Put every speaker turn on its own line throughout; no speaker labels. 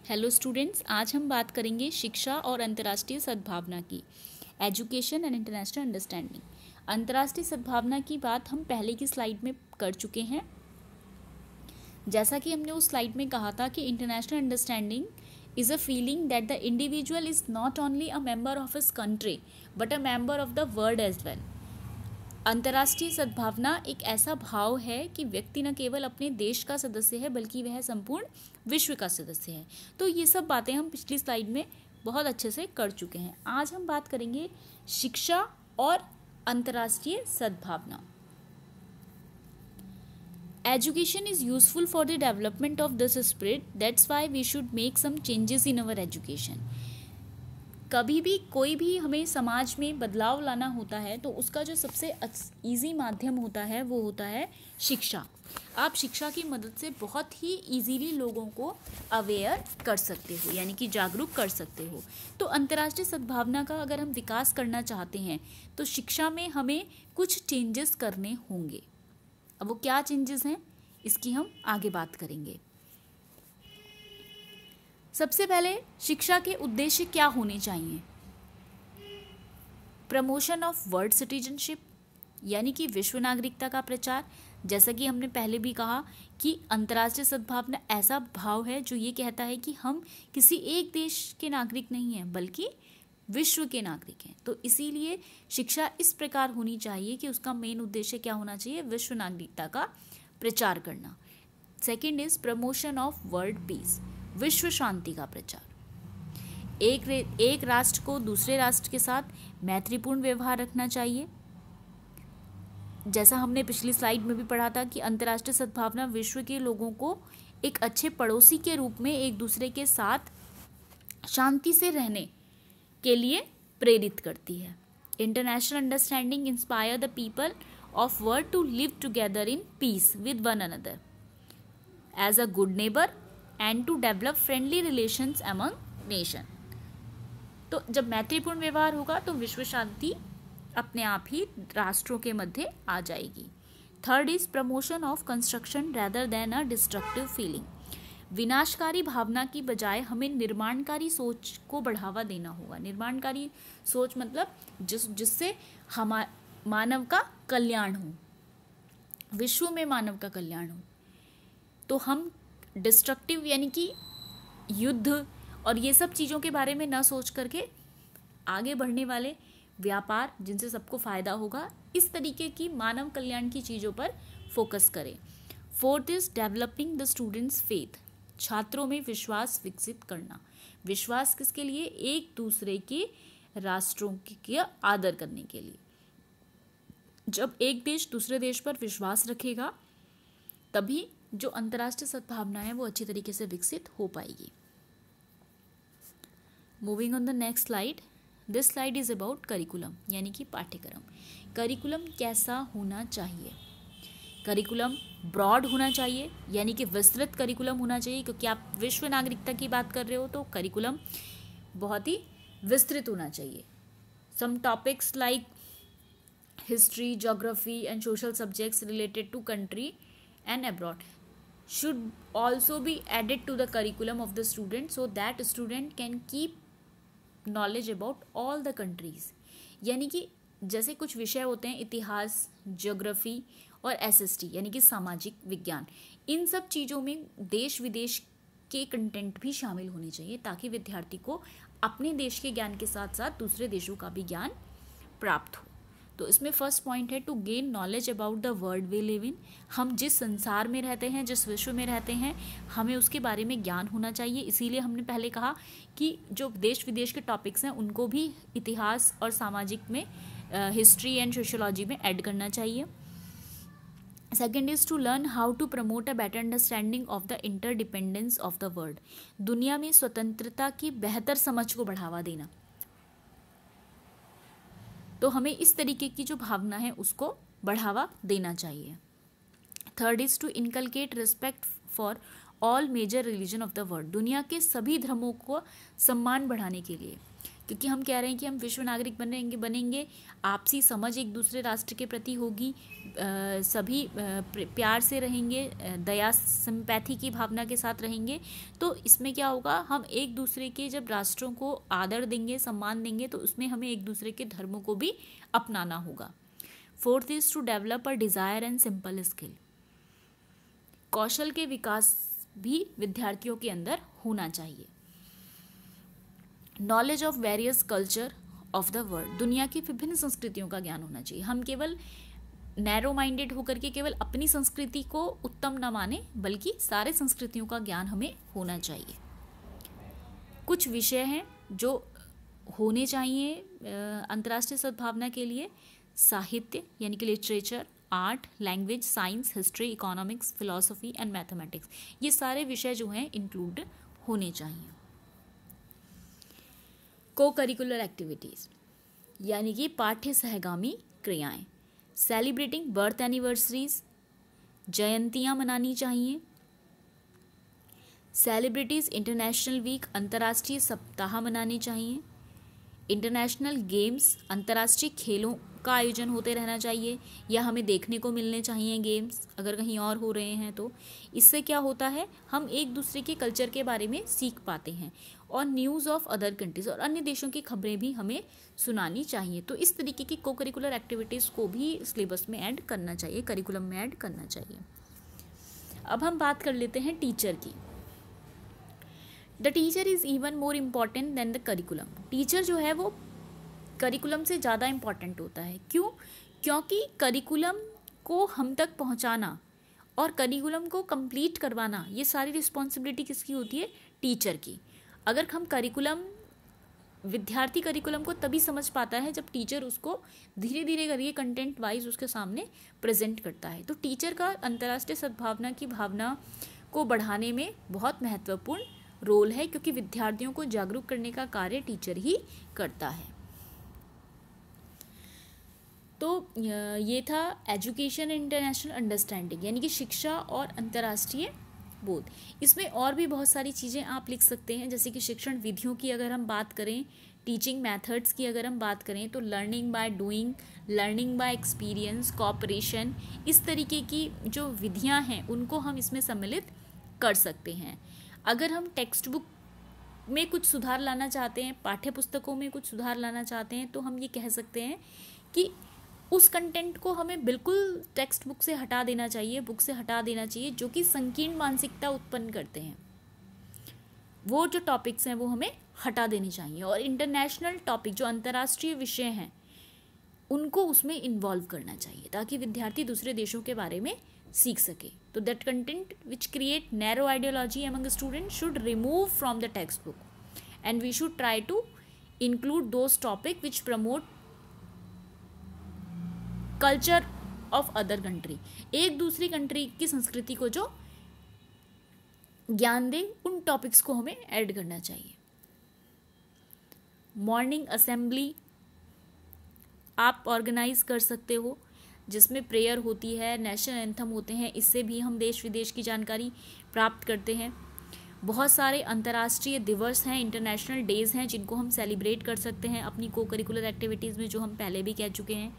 Hello students, आज हम बात करेंगे शिक्षा और अंतर्राष्ट्रीय सद्भावना की। Education and international understanding. अंतर्राष्ट्रीय सद्भावना की बात हम पहले की स्लाइड में कर चुके हैं। जैसा कि हमने उस स्लाइड में कहा था कि international understanding is a feeling that the individual is not only a member of his country but a member of the world as well. अंतर्राष्ट्रीय सद्भावना एक ऐसा भाव है कि व्यक्ति न केवल अपने देश का सदस्य है बल्कि वह संपूर्ण विश्व का सदस्य है। तो ये सब बातें हम पिछली स्लाइड में बहुत अच्छे से कर चुके हैं। आज हम बात करेंगे शिक्षा और अंतर्राष्ट्रीय सद्भावना। Education is useful for the development of this spirit. That's why we should make some changes in our education. कभी भी कोई भी हमें समाज में बदलाव लाना होता है तो उसका जो सबसे इजी माध्यम होता है वो होता है शिक्षा। आप शिक्षा की मदद से बहुत ही इजीली लोगों को अवेयर कर सकते हो, यानी कि जागरूक कर सकते हो। तो अंतर्राष्ट्रीय सद्भावना का अगर हम विकास करना चाहते हैं तो शिक्षा में हमें कुछ चेंजेस करने होंगे। अब वो क्या चेंजेस हैं इसकी हम आगे बात करेंगे। सबसे पहले शिक्षा के उद्देश्य क्या होने चाहिए। प्रमोशन ऑफ वर्ल्ड सिटीजनशिप, यानी कि विश्व नागरिकता का प्रचार। जैसा कि हमने पहले भी कहा कि अंतर्राष्ट्रीय सद्भावना ऐसा भाव है जो ये कहता है कि हम किसी एक देश के नागरिक नहीं हैं बल्कि विश्व के नागरिक हैं। तो इसीलिए शिक्षा इस प्रकार होनी चाहिए कि उसका मेन उद्देश्य क्या होना चाहिए, विश्व नागरिकता का प्रचार करना। Second is promotion of world peace, विश्व शांति का प्रचार। एक राष्ट्र को दूसरे राष्ट्र के साथ मैत्रीपूर्ण व्यवहार रखना चाहिए। जैसा हमने पिछली स्लाइड में भी पढ़ा था कि अंतर्राष्ट्रीय सद्भावना विश्व के लोगों को एक अच्छे पड़ोसी के रूप में एक दूसरे के साथ शांति से रहने के लिए प्रेरित करती है। International understanding inspire the people of world to live together in peace with one another as a good neighbour and to develop friendly relations among nation. तो जब मैत्रीपूर्ण व्यवहार होगा तो विश्व शांति अपने आप ही राष्ट्रों के मध्य आ जाएगी। Third is promotion of construction rather than a destructive feeling. विनाशकारी भावना की बजाय हमें निर्माणकारी सोच को बढ़ावा देना होगा। निर्माणकारी सोच मतलब जिससे मानव का कल्याण हो, विश्व में मानव का कल्याण हो। तो हम डिस्ट्रक्टिव यानी कि युद्ध और ये सब चीज़ों के बारे में ना सोच करके आगे बढ़ने वाले व्यापार जिनसे सबको फ़ायदा होगा, इस तरीके की मानव कल्याण की चीज़ों पर फोकस करें। Fourth is developing the students faith, छात्रों में विश्वास विकसित करना। विश्वास किसके लिए, एक दूसरे के राष्ट्रों के आदर करने के लिए। जब एक देश दूसरे देश पर विश्वास रखेगा तभी जो अंतर्राष्ट्रीय सद्भावना है वो अच्छी तरीके से विकसित हो पाएगी। Moving on the next slide. This slide is about curriculum, यानी कि पाठ्यक्रम। करिकुलम कैसा होना चाहिए। करिकुलम ब्रॉड होना चाहिए, यानी कि विस्तृत करिकुलम होना चाहिए, क्योंकि आप विश्व नागरिकता की बात कर रहे हो तो करिकुलम बहुत ही विस्तृत होना चाहिए। Some topics like history, geography and social subjects related to country and abroad should also be added to the curriculum of the student so that student can keep knowledge about all the countries। यानी कि जैसे कुछ विषय होते हैं इतिहास, geography और SST यानी कि सामाजिक विज्ञान, इन सब चीज़ों में देश विदेश के कंटेंट भी शामिल होने चाहिए ताकि विद्यार्थी को अपने देश के ज्ञान के साथ साथ दूसरे देशों का भी ज्ञान प्राप्त हो। तो इसमें फर्स्ट पॉइंट है to gain knowledge about the world we live in. हम जिस संसार में रहते हैं, जिस विश्व में रहते हैं, हमें उसके बारे में ज्ञान होना चाहिए। इसीलिए हमने पहले कहा कि जो देश विदेश के टॉपिक्स हैं उनको भी इतिहास और सामाजिक में हिस्ट्री एंड सोशियोलॉजी में ऐड करना चाहिए। Second is to learn how to promote a better understanding of the interdependence of the world. दुनिया में स्वतंत्रता की बेहतर समझ को बढ़ावा देना। तो हमें इस तरीके की जो भावना है उसको बढ़ावा देना चाहिए। Third is to inculcate respect for all major religion of the world. दुनिया के सभी धर्मों को सम्मान बढ़ाने के लिए, क्योंकि हम कह रहे हैं कि हम विश्व नागरिक बनेंगे, आपसी समझ एक दूसरे राष्ट्र के प्रति होगी, सभी प्यार से रहेंगे, दया सिंपैथी की भावना के साथ रहेंगे। तो इसमें क्या होगा, हम एक दूसरे के जब राष्ट्रों को आदर देंगे, सम्मान देंगे, तो उसमें हमें एक दूसरे के धर्मों को भी अपनाना होगा। Fourth is to develop a desire and simple skill. कौशल के विकास भी विद्यार्थियों के अंदर होना चाहिए। Knowledge of various culture of the world. दुनिया की विभिन्न संस्कृतियों का ज्ञान होना चाहिए। हम केवल नैरो माइंडेड होकर के केवल अपनी संस्कृति को उत्तम न माने, बल्कि सारे संस्कृतियों का ज्ञान हमें होना चाहिए। कुछ विषय हैं जो होने चाहिए अंतर्राष्ट्रीय सद्भावना के लिए। साहित्य यानी कि literature, art, language, science, history, economics, philosophy and mathematics, ये सारे विषय जो हैं इंक्लूड होने चाहिए। को करिकुलर एक्टिविटीज़ यानी कि पाठ्य सहगामी क्रियाएं। सेलिब्रेटिंग बर्थ एनिवर्सरीज, जयंतियां मनानी चाहिए। सेलिब्रिटीज इंटरनेशनल वीक, अंतर्राष्ट्रीय सप्ताह मनाने चाहिए। इंटरनेशनल गेम्स, अंतर्राष्ट्रीय खेलों का आयोजन होते रहना चाहिए, या हमें देखने को मिलने चाहिए गेम्स अगर कहीं और हो रहे हैं तो। इससे क्या होता है, हम एक दूसरे के कल्चर के बारे में सीख पाते हैं। और न्यूज़ ऑफ अदर कंट्रीज़, और अन्य देशों की खबरें भी हमें सुनानी चाहिए। तो इस तरीके की को करिकुलर एक्टिविटीज़ को भी सिलेबस में ऐड करना चाहिए, करिकुलम में ऐड करना चाहिए। अब हम बात कर लेते हैं टीचर की। The teacher is even more important than the curriculum. Teacher जो है वो करिकुलम से ज़्यादा इम्पॉर्टेंट होता है। क्यों? क्योंकि करिकुलम को हम तक पहुंचाना और करिकुलम को कंप्लीट करवाना, ये सारी रिस्पॉन्सिबिलिटी किसकी होती है? टीचर की। अगर हम विद्यार्थी करिकुलम को तभी समझ पाता है जब टीचर उसको धीरे धीरे करके कंटेंट वाइज उसके सामने प्रेजेंट करता है। तो टीचर का अंतर्राष्ट्रीय सद्भावना की भावना को बढ़ाने में बहुत महत्वपूर्ण रोल है, क्योंकि विद्यार्थियों को जागरूक करने का कार्य टीचर ही करता है। तो ये था एजुकेशन इंटरनेशनल अंडरस्टैंडिंग, यानी कि शिक्षा और अंतर्राष्ट्रीय बोध। इसमें और भी बहुत सारी चीज़ें आप लिख सकते हैं, जैसे कि शिक्षण विधियों की अगर हम बात करें, टीचिंग मेथड्स की अगर हम बात करें, तो learning by doing, learning by experience, cooperation, इस तरीके की जो विधियां हैं उनको हम इसमें सम्मिलित कर सकते हैं। अगर हम टेक्स्ट बुक में कुछ सुधार लाना चाहते हैं, पाठ्य पुस्तकों में कुछ सुधार लाना चाहते हैं, तो हम ये कह सकते हैं कि उस कंटेंट को हमें बिल्कुल टेक्स्ट बुक से हटा देना चाहिए, बुक से हटा देना चाहिए, जो कि संकीर्ण मानसिकता उत्पन्न करते हैं। वो जो टॉपिक्स हैं वो हमें हटा देने चाहिए, और इंटरनेशनल टॉपिक जो अंतर्राष्ट्रीय विषय हैं उनको उसमें इन्वॉल्व करना चाहिए, ताकि विद्यार्थी दूसरे देशों के बारे में सीख सके। तो that content which create narrow ideology among student should remove from the text book, and we should try to include those topic which promote culture of other country. एक दूसरी कंट्री की संस्कृति को जो ज्ञान दे, उन टॉपिक्स को हमें ऐड करना चाहिए। मॉर्निंग असेंबली आप ऑर्गेनाइज कर सकते हो, जिसमें प्रेयर होती है, नेशनल एंथम होते हैं। इससे भी हम देश विदेश की जानकारी प्राप्त करते हैं। बहुत सारे अंतर्राष्ट्रीय दिवस हैं, इंटरनेशनल डेज हैं, जिनको हम सेलिब्रेट कर सकते हैं अपनी को करिकुलर एक्टिविटीज़ में, जो हम पहले भी कह चुके हैं।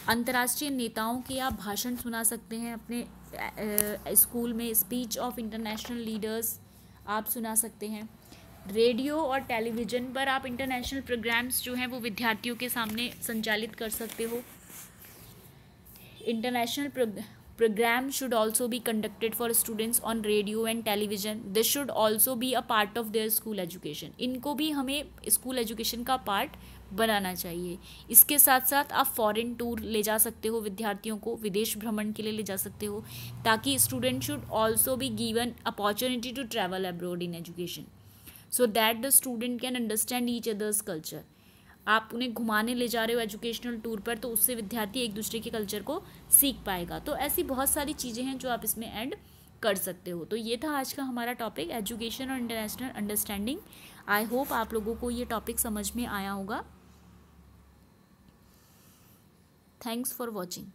अंतर्राष्ट्रीय नेताओं के आप भाषण सुना सकते हैं अपने स्कूल में। स्पीच ऑफ इंटरनेशनल लीडर्स आप सुना सकते हैं। रेडियो और टेलीविज़न पर आप इंटरनेशनल प्रोग्राम्स जो हैं वो विद्यार्थियों के सामने संचालित कर सकते हो। International program should also be conducted for students on radio and television. This should also be a part of their school education. इनको भी हमें स्कूल एजुकेशन का पार्ट बनाना चाहिए। इसके साथ साथ आप फॉरेन टूर ले जा सकते हो, विद्यार्थियों को विदेश भ्रमण के लिए ले जा सकते हो, ताकि student should also be given opportunity to travel abroad in education, so that the student can understand each other's culture. आप उन्हें घुमाने ले जा रहे हो एजुकेशनल टूर पर, तो उससे विद्यार्थी एक दूसरे के कल्चर को सीख पाएगा। तो ऐसी बहुत सारी चीज़ें हैं जो आप इसमें ऐड कर सकते हो। तो ये था आज का हमारा टॉपिक, एजुकेशन और इंटरनेशनल अंडरस्टैंडिंग। आई होप आप लोगों को ये टॉपिक समझ में आया होगा। Thanks for watching.